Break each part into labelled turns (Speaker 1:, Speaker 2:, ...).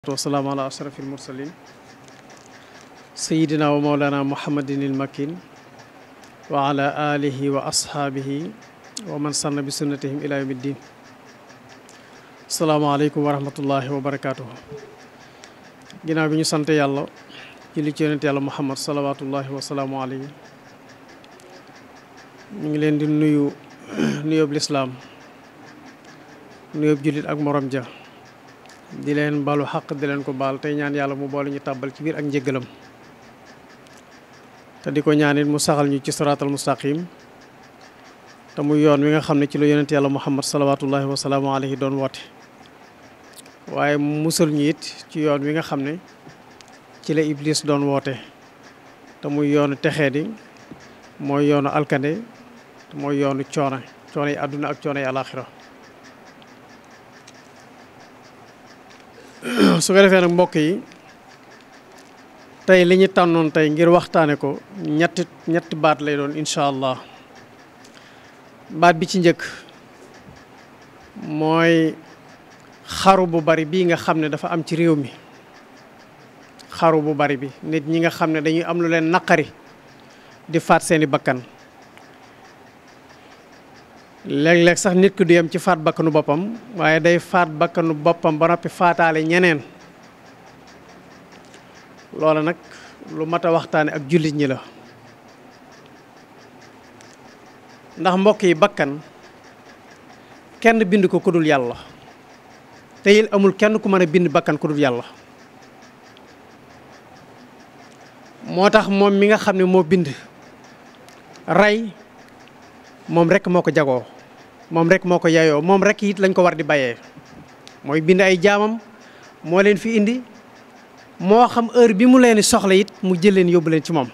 Speaker 1: والسلام على أشرف المرسلين سيدنا ومولانا محمد المكين وعلى آله وأصحابه ومن سن بسنتهم إلى يوم الدين. السلام عليكم ورحمة الله وبركاته. ginnaaw bi ñu sant yàlla julli ci yonent yàlla Muhammad salawaatullahi wa salaamu alayhi ñu ngi leen di nuyu nuyoob lislaam nuyoob jullit ak morom ja di leen balu xaq di leen ko baal tey ñaan yàlla mu boole ñu tàbbal ci biir ak njëggalam te di ko ñaan it mu saxal ñu ci siraatal mustaqim te muy yoon wi nga xam ne ci la yonent yàlla Muhammad salawaatullahi wa salaamu alayhi doon woote waaye musal ñu it ci yoon wi nga xam ne ci la Iblis doon woote te muy yoonu texee di mooy yoonu alkande te mooy yoonu coono yi àdduna ak coono yi alaaxira su ko defee nag mbokk yi tey li ñu tànnoon tey ngir waxtaane ko ñetti baat lay doon incha allah baat bi ci njëkk mooy xaru bu bari bii nga xam ne dafa am ci réew mi xaru bu bari bi nit ñi nga xam ne dañuy am lu leen naqari di faat seeni bakkan léeg-léeg sax nit ki du yem ci faat bakkanu boppam waaye day faat bakkanu boppam ba noppi faataale ñeneen loola nag lu mat a waxtaane ak jullit ñi la ndax mbokk yi bakkan kenn bind ko ku dul yàlla te it amul kenn ku mën a bind bakkan ku dul yàlla moo tax moom mi nga xam ne moo bind rey moom rek moo ko jagoo moom rek moo ko yayoo moom rek it lañ ko war di bayee mooy bind ay jaamam moo leen fi indi moo xam heure bi mu leen di soxla it mu jël leen yóbbu leen ci moom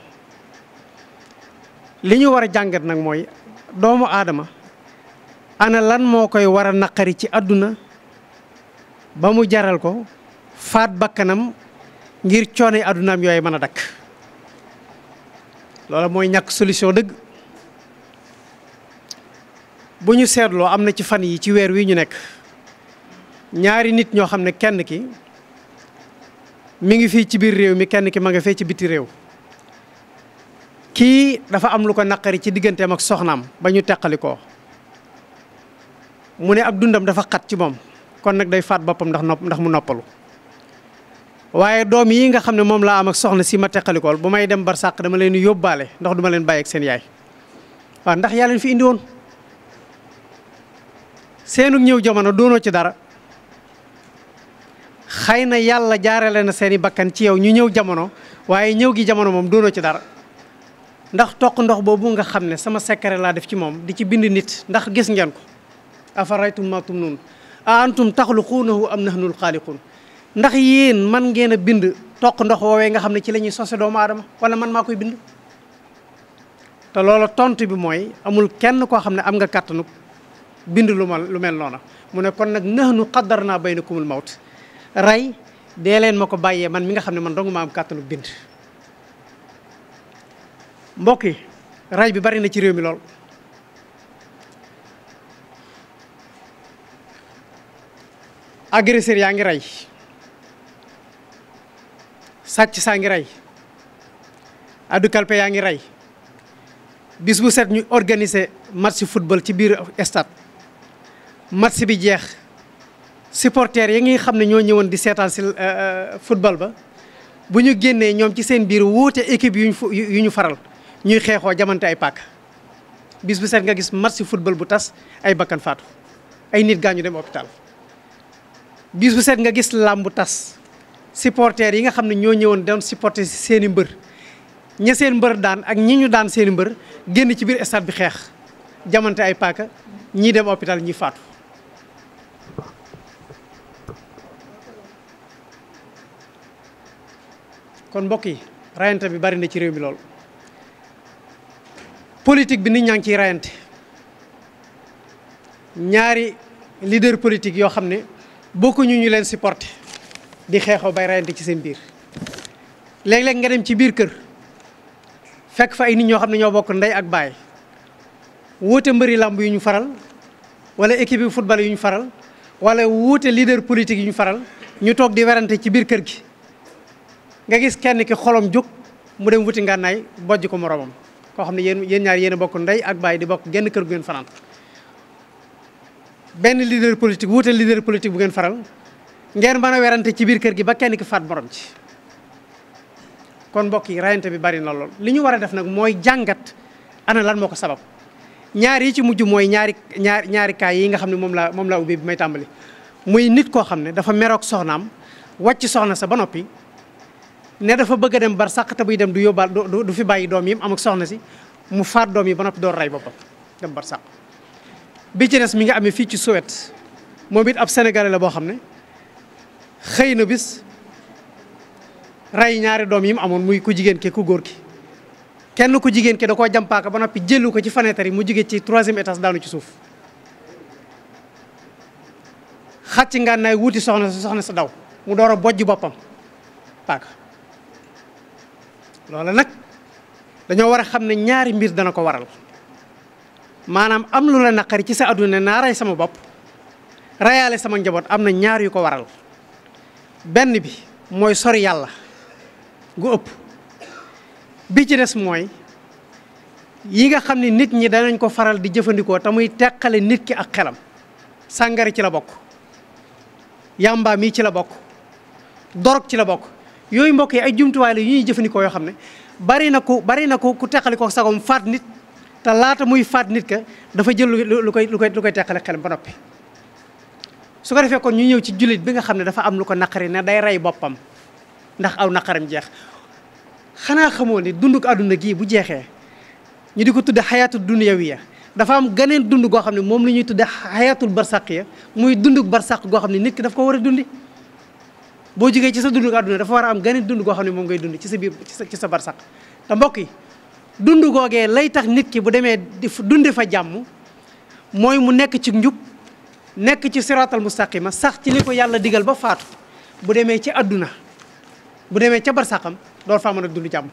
Speaker 1: li ñu war a jàngat nag mooy doomu aadama ana lan moo koy war a naqari ci àdduna ba mu jaral ko faat bakkanam ngir coono àddunaam yooyu mën a dakk loola mooy ñàkk solution dëgg bu ñu seetloo am na ci fan yi ci weer wi ñu nekk ñaari nit ñoo xam ne kenn ki mi ngi fii ci biir réew mi kenn ki ma nga fee ci biti réew kii dafa am lu ko naqari ci digganteem ak soxnaam ba ñu teqali ko mu ne ak dundam dafa xat ci moom kon nag day faat boppam ndax mu noppalu waaye doom yi nga xam ne moom laa am ak soxna si ma teqalikool bu may dem barsàq dama leen yóbbaale ndax duma leen bàyyi ak seen yaay waaw ndax yaa leen fi indi woon seenu ñëw jamono doonoo ci dara xëy na yàlla jaarale na seeni bakkan ci yow ñu ñëw jamono waaye ñëw gi jamono moom doonoo ci dara ndax toq ndox boobu nga xam ne sama secret laa def ci moom di ci bind nit ndax gis ngeen ko afaraytum ma tumnuun a antum taxluquunahu am nahnul xaaliquun ndax yéen man ngeen a bind toq ndox woowee nga xam ne ci la ñuy sose doomu aadama wala man maa koy bind te loola tontu bi mooy amul kenn koo xam ne am nga kàttanu bind lu mel noona mu ne kon nag nahnu qaddarnaa baynakumul mawt rey dee leen ma ko bàyyee man mi nga xam ne man dong ma am kàttanu bind mbokk yi rey bi bari na ci réew mi lool agresseur yaa ngi rey sàcc saa ngi rey addu kalpe yaa ngi rey bis bu set ñu organiser match football ci biir stade match bi jeex supporters yi nga xam ne ñoo ñëwoon di seetaan si football ba bu ñu génnee ñoom ci seen biir wuute équipe yu ñu faral ñuy xeexoo jamante ay paak bis bu set nga gis match football bu tas ay bakkan faatu ay nit gaañu dem hôpital bis bu set nga gis làmb bu tas supporters yi nga xam ne ñoo ñëwoon doon supporter si seeni mbër ña seen mbër daan ak ñi ñu daan seeni mbër génn ci biir stade bi xeex jamante ay paaka ñii dem hôpital ñi faatu kon mbokk yi rayante bi bari na ci réew mi lool politique bi nit ñaa ngi ciy rayante ñaari leader politique yoo xam ne bokkuñu ñu leen supporté di xeexoo bay rayante ci seen biir léeg-léeg nga dem ci biir kër fekk fa ay nit ñoo xam ne ñoo bokk ndey ak baay wuute mbëri làmb yu ñu faral wala équipe yi football yu ñu faral wala wuute leader politique yu ñu faral ñu toog di werante ci biir kër gi nga gis kenn ki xolom jóg mu dem wuti ngànnaay bojj ko moroomam koo xam ne yéen ñaar yéen a bokk ndey ak baay di bokk genn kër gu ngeen fanaan benn leader politique wuute leader politique bu ngeen faral ngeen mën a werante ci biir kër gi ba kenn ki faat morom ci kon mbokk yi rayante bi bari na lool li ñu war a def nag mooy jàngat ana lan moo ko sabab ñaar yi ci mujj mooy ñaari kaay yi nga xam ne moom laa ubbi bi may tàmbali muy nit koo xam ne dafa meroog soxnaam wàcc soxna sa ba noppi ne dafa bëgg a dem bar sàq te buy dem du yóbbaal du fi bàyyi doom yi am ak soxna si mu faat doom yi ba noppi door rey boppam dem bar sàq bi ci des mi nga amee fii ci Suède moom it ab sénégalais la boo xam ne xëy na bis rey ñaari doom yi mu amoon muy ku jigéen ki ku góor ki kenn ku jigéen ki da koo jàmpaaka ba noppi jëlu ko ci fenêtre yi mu jóge ci 3e étage daanu ci suuf xàcc ngànnaay wuti soxna sa daw mu door a bojj boppam paaka loola nag dañoo war a xam ne ñaari mbir dana ko waral maanaam am lu la naqari ci sa àdduna naa rey sama bopp reyaale sama njaboot am na ñaar yu ko waral benn bi mooy sori yàlla gu ëpp bi ci des mooy yi nga xam ne nit ñi danañ ko faral di jëfandikoo te muy teqale nit ki ak xelam sàngara ci la bokk yamba mii ci la bokk dorog ci la bokk yooyu mbokk yi ay jumtuwaay la yu ñuy jëfandikoo yoo xam ne bari na ku teqali ko sagom faat nit te laata muy faat nit ka dafa jël lu koy teqale xelam ba noppi su ko defee kon ñu ñëw ci jullit bi nga xam ne dafa am lu ko naqari ne day rey boppam ndax aw naqaram jeex xanaa xamoo ni dunduk àdduna gii bu jeexee ñu di ko tudde xayaatul dunyawiya dafa am ganeen dund goo xam ne moom la ñuy tudde xayaatul barsaqiya muy dunduk barsaq goo xam ne nit ki daf ko war a dundi boo jógee ci sa dunduk àdduna dafa war a am ganeen dund goo xam ne moom ngay dund ci sa biir ci sa barsaq te mbokk yi dund googee lay tax nit ki bu demee di dunde fa jàmm mooy mu nekk ci njub nekk ci siraatal mustaqima sax ci li ko yàlla digal ba faatu bu demee ci àdduna bu demee ca barsaqam door faa mën a dund jàmm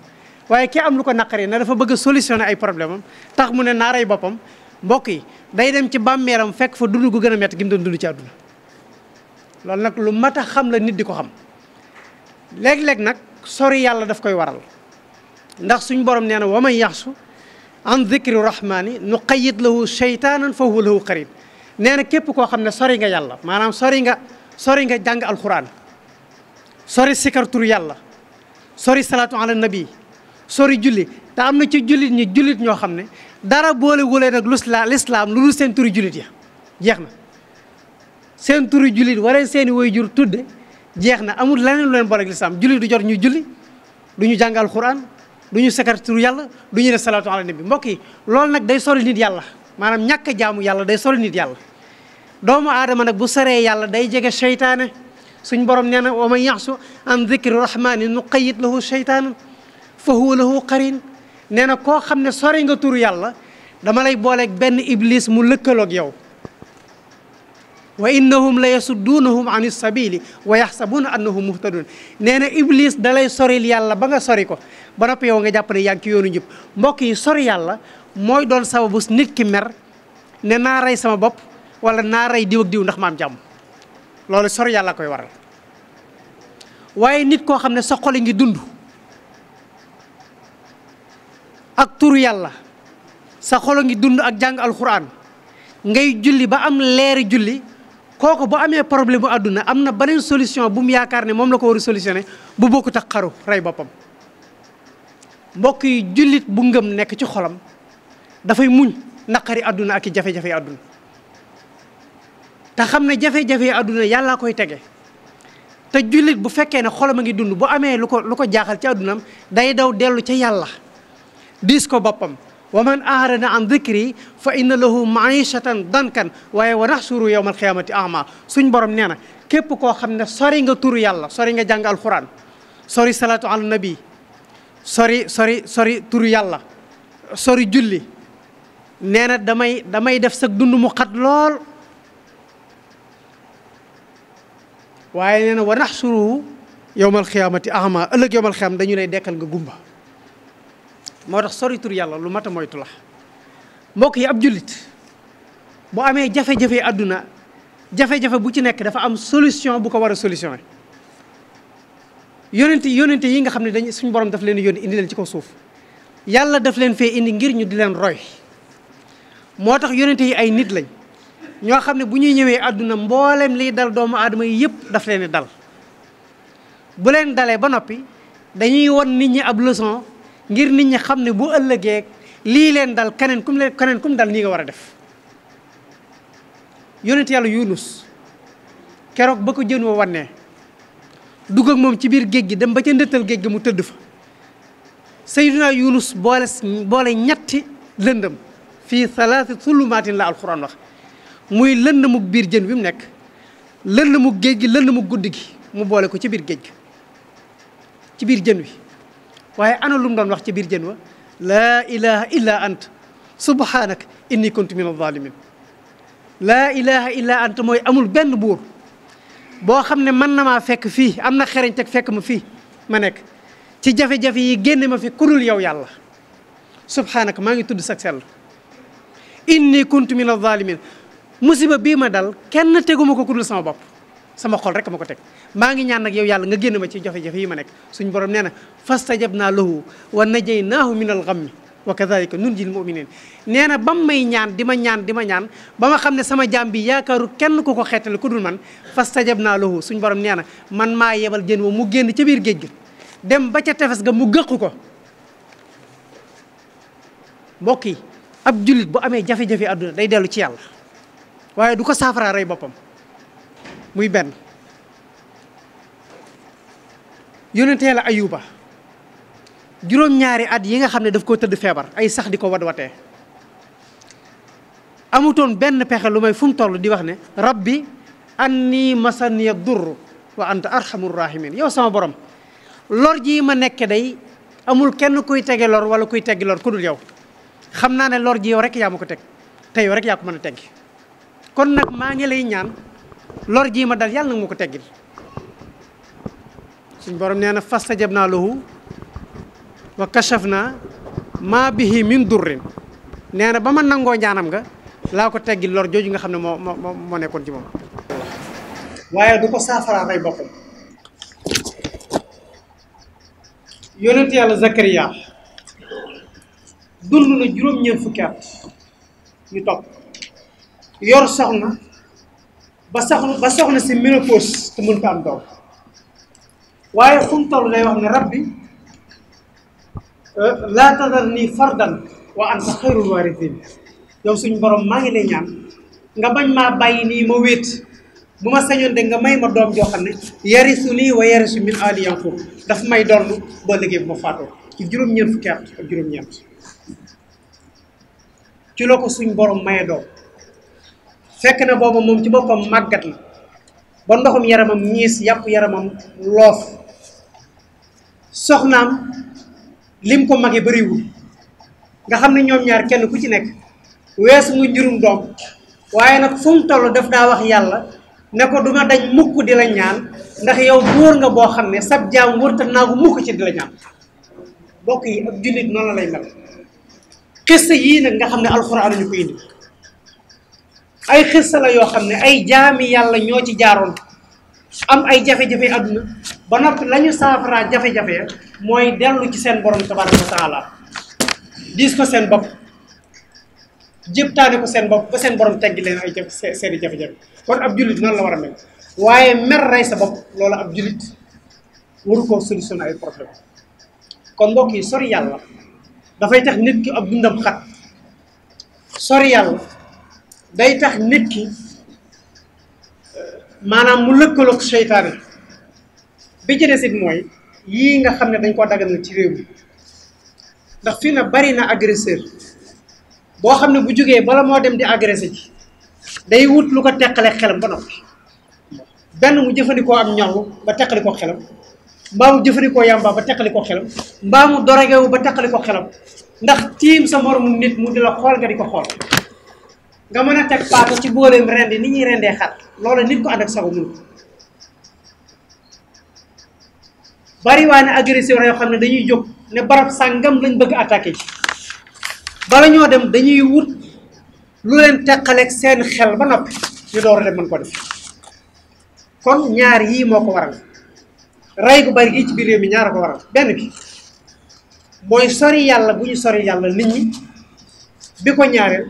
Speaker 1: waaye ki am lu ko naqari ne dafa bëgg a solutionner ay problème am tax mu ne naa rey boppam mbokk yi day dem ci bàmmeeram fekk fa dund gu gën a métti gi mu doon dund ci àdduna loolu nag lu mat a xam la nit di ko xam léeg-léeg nag sori yàlla daf koy waral ndax suñ borom nee na wa man yaxsu an dhikri rahmani nuqayyid lahu shaytanan fa huwa lahu qarin nee na képp koo xam ne sori nga yàlla maanaam sori nga jàng alquran sori sikar tur yàlla sori salaatu ala nabi sori julli te am na ci jullit ñoo xam ne dara boole wulee nag lislaam lu dul seen turi jullit ya jeex na seen turi jullit wala seeni waajur tudde jeex na amul leneen lu leen boole ak lislaam jullit du jot ñuy julli du ñu jàng alquran du ñu sikar tur yàlla du ñu def salaatu ala nabi mbokk yi loolu nag day sori nit yàlla maanaam ñàkk a jaamu yàlla day sori nit yàlla doomu aadama nag bu soree yàlla day jege seytaane suñ borom nee na wa man yaxsu an dhikri rahmani nuqayyid lahu shaytanan fa huwa lahu qarin nee na koo xam ne sori nga turu yàlla dama lay booleeg benn iblis mu lëkkaloog yow wa innahum la yasudduunahum an sabili wa yaxsabuuna annahum muhtadun nee na iblis da lay soril yàlla ba nga sori ko ba noppi yow nga jàpp ne yaa ngi ci yoonu njub mbokk yi sori yàlla mooy doon sababu nit ki mer ne naa rey sama bopp wala naa rey diw ak diw ndax ma am jàmm loolu sori yàlla koy waral waaye nit koo xam ne sa xol ngi dund ak turu yàlla sa xol ngi dund ak jàng alxuraan ngay julli ba am leeri julli kooku bu amee problème bu àdduna am na beneen solution bu mu yaakaar ne moom la ko war a solutionné bu bokkut ak xaru rey boppam mbokk yi jullit bu ngëm nekk ci xolam dafay muñ naqari àdduna ak i jafe-jafe àdduna te xam ne jafe-jafe àdduna yàllaa koy tege te jullit bu fekkee ne xolam a ngi dund bu amee lu ko jaaxal ci àddunaam day daw dellu ca yàlla diis ko boppam wa man aarada an dhikri fa inna lahu maishatan dankan waaye wa naxsuru yawma alqiyamati ama suñ borom nee na képp koo xam ne sori nga turu yàlla sori nga jàng alquran sori salaatu ala nabi sori turu yàlla sori julli nee na damay def sa dund mu xat lool waaye nee na wa naxsuruhu yawmal xiyaamati ahma ëllëg yawmal xiyaam dañu lay dekkal nga gumba moo tax sori tur yàlla lu mat a moytu la mbokk yi ab jullit bu amee jafe-jafe àdduna jafe-jafe bu ci nekk dafa am solution bu ko war a solutionné yonente yi nga xam ne dañ suñu borom daf leen yónni indi leen ci kaw suuf yàlla daf leen fee indi ngir ñu di leen roy moo tax yonente yi ay nit lañ ñoo xam ne bu ñuy ñëwee àdduna mboolem liy dal doomu aadama yi yëpp daf leen di dal bu leen dalee ba noppi dañuy won nit ñi ab leçon ngir nit ñi xam ne bu ëllëgee lii leen dal keneen kum dal nii nga war a def yonent yàlla Yunus keroog ba ko jën wa wannee dugg ak moom ci biir géej gi dem ba ca ndëttal géej gi mu tëdd fa Seydina Yunus boole ñetti lëndëm fii salaati zulumaatin la alxuraan wax muy lëndëmug biir jën wi mu nekk lëndëmug géej gi lëndëmug guddi gi mu boole ko ci biir géej gi ci biir jën wi waaye ana lu mu doon wax ci biir jën wa laa ilaha illa ant subhanak inni kuntu min az-zalimin laa ilaha illa ant mooy amul benn buur boo xam ne mën na maa fekk fii am na xereñ teg fekk ma fii ma nekk ci jafe-jafe yi génne ma fi kudul yow yàlla subhanak maa ngi tudd sag sell inni kuntu min az-zalimin musiba bii ma dal kenn teguma ko kudul sama bopp sama xol rek ma ko teg maa ngi ñaan nag yow yàlla nga génn ma ci jafe-jafe yi ma nekk suñ borom nee na fastajabnaa lahu wa najaynaahu min al-ghammi wa kadhalika nunjil mu'minin nee na ba mu may ñaan di ma ñaan ba ma xam ne sama jaam bi yaakaaru kenn ku ko xeetale ku dul man fastajabnaa lahu suñ borom nee na man maa yebal jën wa mu génn ca biir géej gi dem ba ca tefes ga mu gëqu ko mbokk yi ab jullit bu amee jafe-jafe àdduna day dellu ci yàlla waaye du ko saafara rey boppam muy benn yonentee la Ayuba juróom-ñaari at yi nga xam ne daf koo tëdd feebar ay sax di ko watee amutoon benn pexe lu may fu mu toll di wax ne rabbi anni masaniya durr wa anta arhamur rahimin yow sama borom lor ji ma nekke day amul kenn kuy tege lor wala kuy teggi lor ku dul yow xam naa ne lor ji yow rek yaa ma ko teg te yow rek yaa ko mën a teggi kon nag maa ngi lay ñaan lor jii ma dal yàlla nag ma ko teggil suñ borom nee na fastajabnaa lahu wa kashafnaa maa bihi min durrin nee na ba ma nangoo ñaanam nga laa ko teggil lor jooju nga xam ne moo nekkoon ci moom waaye du ko saafara rey boppam yonent yàlla Zakariya dund na juróom-ñeent fukki at ñu topp yor soxna ba soxna si ménopause te mën ko am doom waaye fu mu toll day wax ne rabbi laa tadarnii fardan wa anta xayrul waarithiin yow suñu borom maa ngi lay ñaan nga bañ maa bàyyi nii ma wéet bu ma sañoon de nga may ma doom joo xam ne yarisuni wa yarisu min aali Yanqub daf may donn boo liggéey bu ma faatoo ci juróom-ñeent fukki at ak juróom-ñeent ci la ko suñ borom maye doom fekk na booba moom ci boppam màggat la ba ndoxum yaramam ñiis yàpp yaramam loof soxnaam lim ko mage bariwul nga xam ne ñoom ñaar kenn ku ci nekk weesu mu njurum doom waaye nag fu mu toll daf daa wax yàlla ne ko duma dañ mukk di la ñaan ndax yow góor nga boo xam ne sab jaam wërta naagu mukk ci di la ñaan bokk yi ak jullit noonu la lay mel xissa yii nag nga xam ne alxuraan ñu ko indi ay xissa la yoo xam ne ay jaami yàlla ñoo ci jaaroon am ay jafe-jafe àdduna ba noppi la ñu saafaraa jafe-jafe mooy dellu ci seen borom tabaraka wa taala diis ko seen bopp jëptaane ko seen bopp ba seen borom teggi leen ay seeni jafe-jafe kon ab jullit noonu la war a mel waaye mer rey sa bopp loolu ab jullit waru koo solutionné ay problème kon mbokk yi sori yàlla dafay tax nit ki ab dundam xat sori yàlla day tax nit ki maanaam mu lëkkaloog seytaane bi ci desit mooy yii nga xam ne dañ koo daganal ci réew mi ndax fii na bari na agresseur boo xam ne bu jógee bala moo dem di agressé ci day wut lu ko teqale xelam ba noppi benn mu jëfandikoo am ñaw ba teqali ko xelam mbaa mu jëfandikoo yàmba ba teqali ko xelam mbaa mu dorogewu ba teqali ko xelam ndax tiim sa moromu nit mu di la xool nga di ko xool nga mën a teg paaka ci booleem rendi ni ñuy rendee xar loola nit ko ànd ak sago mun ko bari waa ne agresseur yoo xam ne dañuy jóg ne barab sàngam lañ bëgg attaqué ci bala ñoo dem dañuy wut lu leen teqaleeg seen xel ba noppi ñu door a dem mën ko def kon ñaar yii moo ko waral ray gu bari gi ci biir réew mi ñaara ko waral benn bi mooy sori yàlla bu ñu sori yàlla nit ñi bi ko ñaareel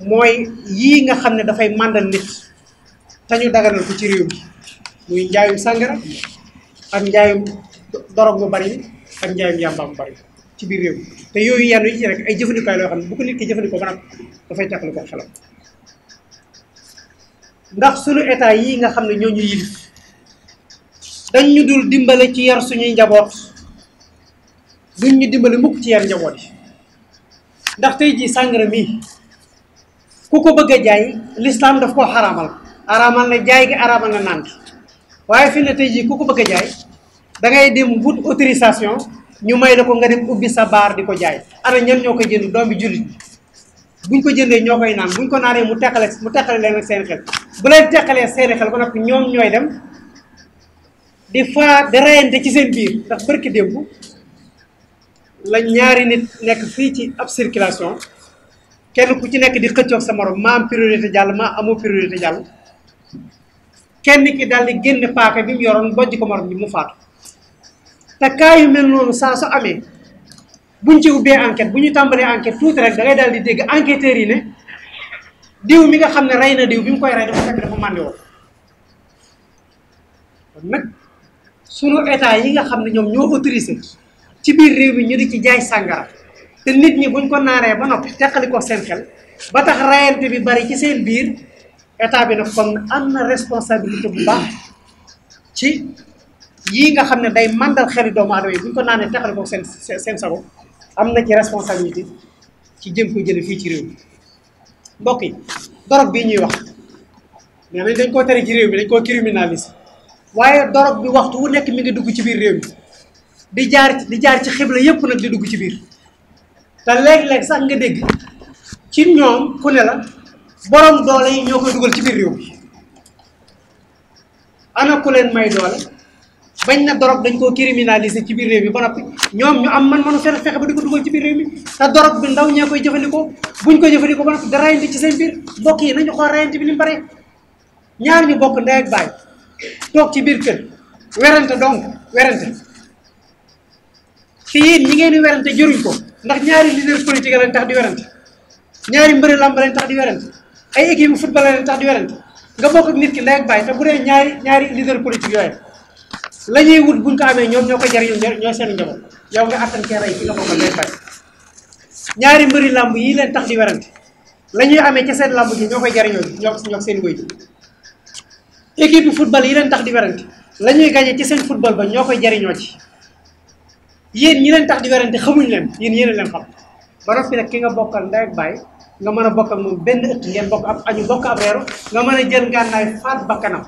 Speaker 1: mooy yii nga xam ne dafay màndal nit te ñu daganal ko ci réew mi muy njaayum sàngara ak njaayum dorog bu bari ak njaayum yàmba bu bari ci biir réew mi te yooyu yenn yi ci rek ay jëfandikaay loo xam ne bu ko nit ki jëfandikoo ba nag dafay teqali ko xelam ndax sunu état yii nga xam ne ñoo ñu yilif dañ ñu dul dimbale ci yar suñuy njaboot duñ ñu dimbale mukk ci yar njaboot yi ndax tey jii sàngara mii ku ko bëgg a jaay l'islam daf koo xaraamal na jaay gi araamal na naan gi waaye fi ne tey jii ku ko bëgg a jaay da ngay dem wut autorisation ñu may la ko nga dem ubbi sa baar di ko jaay ana ñan ñoo koy jënd doomi jullit buñ ko jëndee ñoo koy naan buñ ko naanee mu teqale leen ak seen xel bu leen teqalee seen xel ba noppi ñoom ñooy dem di reyante ci seen biir ndax barki démb la ñaari nit nekk fii ci ab circulation kenn ku ci nekk di xëccoog sa morom ma am priorité jàll ma amoo priorité jàll kenn ki daal di génne paaka bi mu yoroon bojj ko morom bi mu faatu te cas yu mel noonu saa su amee buñ ci ubbee enquête bu ñu tàmbalee enquête tuuti rek da ngay daal di dégg enquêteurs yi ne diw mi nga xam ne rey na diw bi mu koy rey dafa fekk dafa màndi woon kon nag sunu état yi nga xam ne ñoom ñoo autorisé ci biir réew mi ñu di ci jaay sàngara te nit ñi buñ ko naaree ba noppi teqali ko seen xel ba tax rayante bi bari ci seen biir état bi nag kon am na responsabilité bu baax ci yii nga xam ne day màndal xeli doomu aadama yi buñ ko naanee teqali ko seen sago am na ci responsabilité ci jëm ko jële fii ci réew mi mbokk yi dorog bii ñuy wax nee nañ dañ koo tere ci réew mi dañ koo criminaliser waaye dorog bi waxtu wu nekk mi ngi dugg ci biir réew mi di jaar ci xibla yépp nag di dugg ci biir te léeg-léeg sax nga dégg ci ñoom ku ne la borom doole yi ñoo koy dugal ci biir réew mi ana ku leen may doole bañ na dorog dañ koo criminaliser ci biir réew mi ba noppi ñoom ñu am man-manu fexe ba di ko dugal ci biir réew mi te dorog bi ndaw ñee koy jëfandikoo buñ ko jëfandikoo ba noppi da rayante ci seen biir mbokk yi nañu xool rayante bi ni mu bare ñaar ñu bokk ndey ak baay toog ci biir kër werante donc werante te yéen ñi ngeen di werante jëruñ ko ndax ñaari leader politique lañ tax di werante ñaari mbëri lamb lañ tax di werante ay équipe football lañ tax di werante nga bokk ak nit ki ndey ak baay te bu dee ñaari leader politique yooyu la ñuy wut buñ ko amee ñoom ñoo ko jariñoo ñoo seen njaboot yow nga attan cee rey ki nga bokk ndey ak baay ñaari mbëri lamb yi leen tax di werante la ñuy amee ca seen lamb ji ñoo koy jariñoo ñoo seen wëy équipe football yi leen tax di werante la ñuy gañe ci seen football ba ñoo koy jariñoo ci yéen ñi leen tax di werante xamuñ leen yéen yéen leen xam ba noppi nag ki nga bokkal ndey ak baay nga mën a bokk ak moom benn ëtt ngeen bokk ab añu bokk ab reeru nga mën a jël ngànnaay faat bakkanam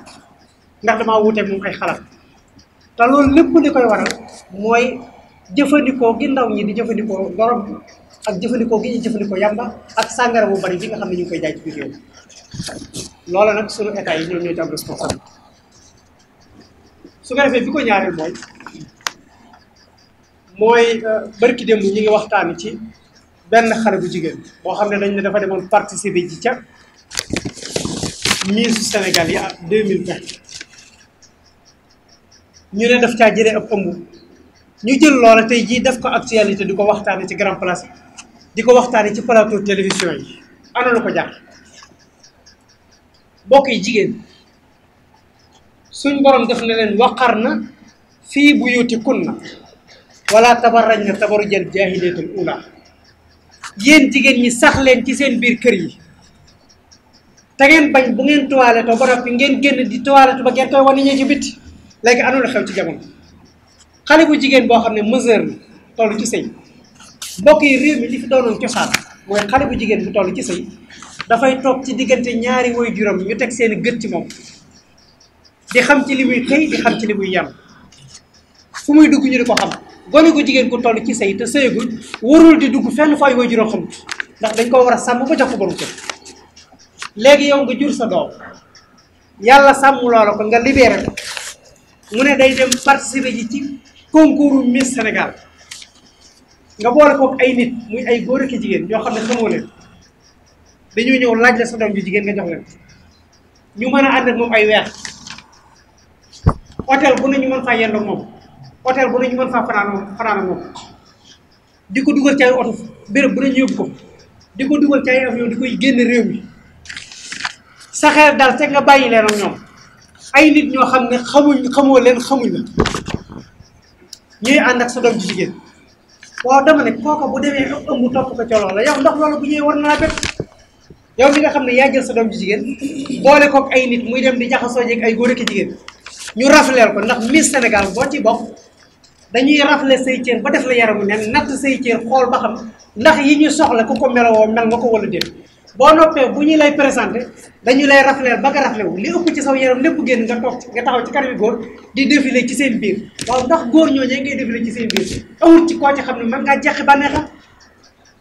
Speaker 1: ndax damaa wuuteeg moom ay xalaat te loolu lépp li koy waral mooy jëfandikoo gi ndaw ñi di jëfandikoo dorog ak jëfandikoo gi ñu jëfandikoo yàmba ak sàngara bu bari bi nga xam ne ñu ngi koy jaay ci biir réew loolu nag sunu état yi ñoom ñoo ci am responsable su ko defee bi ko ñaareel mooy barki démb ñi ngi waxtaan ci benn xale bu jigéen boo xam ne dañ ne dafa demoon participer ci ca Miss Sénégal yi ak 2020 ñu ne daf caa jëlee ab ëmb ñu jël loola tey jii def ko actualité di ko waxtaane ci grand place di ko waxtaane ci plateau télévision yi ana lu ko jar mbokk yi jigéen suñ borom def na leen waqar na fii buyutikunna wala tabarraj na tabarrujal jaahiliyatul ula yéen jigéen ñi sax leen ci seen biir kër yi te ngeen bañ bu ngeen toiletoo ba noppi ngeen génn di toilette ba ngeen koy wane ñee ci bitti léegi anu la xew ci jamono xale bu jigéen boo xam ne mesure la toll ci sëy mbokk yi réew mi li fi doonoon cosaan mooy xale bu jigéen bu toll ci sëy dafay toog ci diggante ñaari woy juróom ñu teg seen gët ci moom di xam ci li muy xëy di xam ci li muy yem fu muy dugg ñu di ko xam gone gu jigéen ku toll ci sëy te sëyagul warul di dugg fenn fay woy juróom xamut ndax dañ ko war a sàmm ba jox ko borom kër léegi yow nga jur sa doom yàlla sàmm loola ko nga libéré ko mu ne day dem participer ji ci concours Miss Sénégal nga boole kook ay nit muy ay góor ak jigéen ñoo xam ne xamoo leen dañoo ñëw laaj la sa doom ju jigéen nga jox leen ñu mën a ànd ak moom ay weer hôtel bu nañu mën faa yendoo moom hôtel bu nañu mën faa fanaan moom di ko dugal ci ay oto béréb bu nañu yóbbu ko di ko dugal ci ay avion di koy génn réew mi sa xeer daal te nga bàyyi leen ak ñoom ay nit ñoo xam ne xamoo leen xamuñ la ñuy ànd ak sa doom ji jigéen waaw dama ne kooka bu demee ëmb topp ko ca loola yow ndax loolu bu ñëwee war na laa bett yow mi nga xam ne yaa jël sa doom ji jigéen boole kook ay nit muy dem di jaxasoo jeeg ay góor ak jigéen ñu rafleel ko ndax Miss Sénégal boo ci bokk dañuy rafle say cër ba def la yaramu nen natt say cër xool ba xam ndax yi ñu soxla ku ko melowoo mel nga ko wala déet boo noppee bu ñu lay présenté dañu lay rafleel ba nga raflewu li ëpp ci saw yaram lépp génn nga toog nga taxaw ci kanami góor di défilé ci seen biir waaw ndax góor ñooñee ngay défilé ci seen biir amul ci koo ci xam ne mën ngaa jeqi bànneexam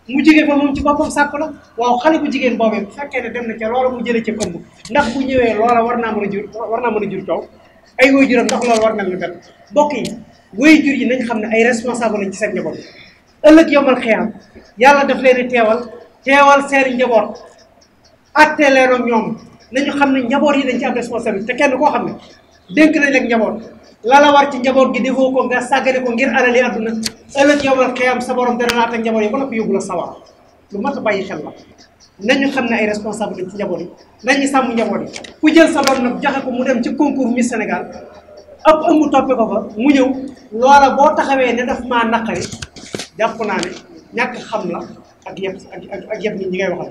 Speaker 1: mu jógee fa moom ci boppam sàkku la waaw xale bu jigéen boobee bu fekkee ne dem na ca loola mu jëlee ca ëmb ndax bu ñëwee loola war naa mën a jur coow ay waajuram ndax loolu war na lu bet mbokk yi waajur yi nañ xam ne ay responsable lañ ci seen njaboot ëllëg yombal xiyam yàlla daf leen di teewal seen njaboot atte leen ak ñoom nañu xam ne njaboot yi dañ ci am responsabilité te kenn koo xam ne dénk nañ ak njaboot la la war ci njaboot gi defoo ko nga sàggane ko ngir alali àdduna ëllëg yombal xiyam sa borom dana naat ak njaboot yi ba noppi yóbbu la sawar lu mat a bàyyi xel la nañu xam ne ay responsabilité ci njaboot yi nañu sàmm njaboot yi ku jël sa doom nag joxe ko mu dem ci concours Miss Sénégal ab ëmb toppe ko fa mu ñëw loola boo taxawee ne daf maa naqari jàpp naa ne ñàkk xam la ak yëpp nit ñi ngay waxal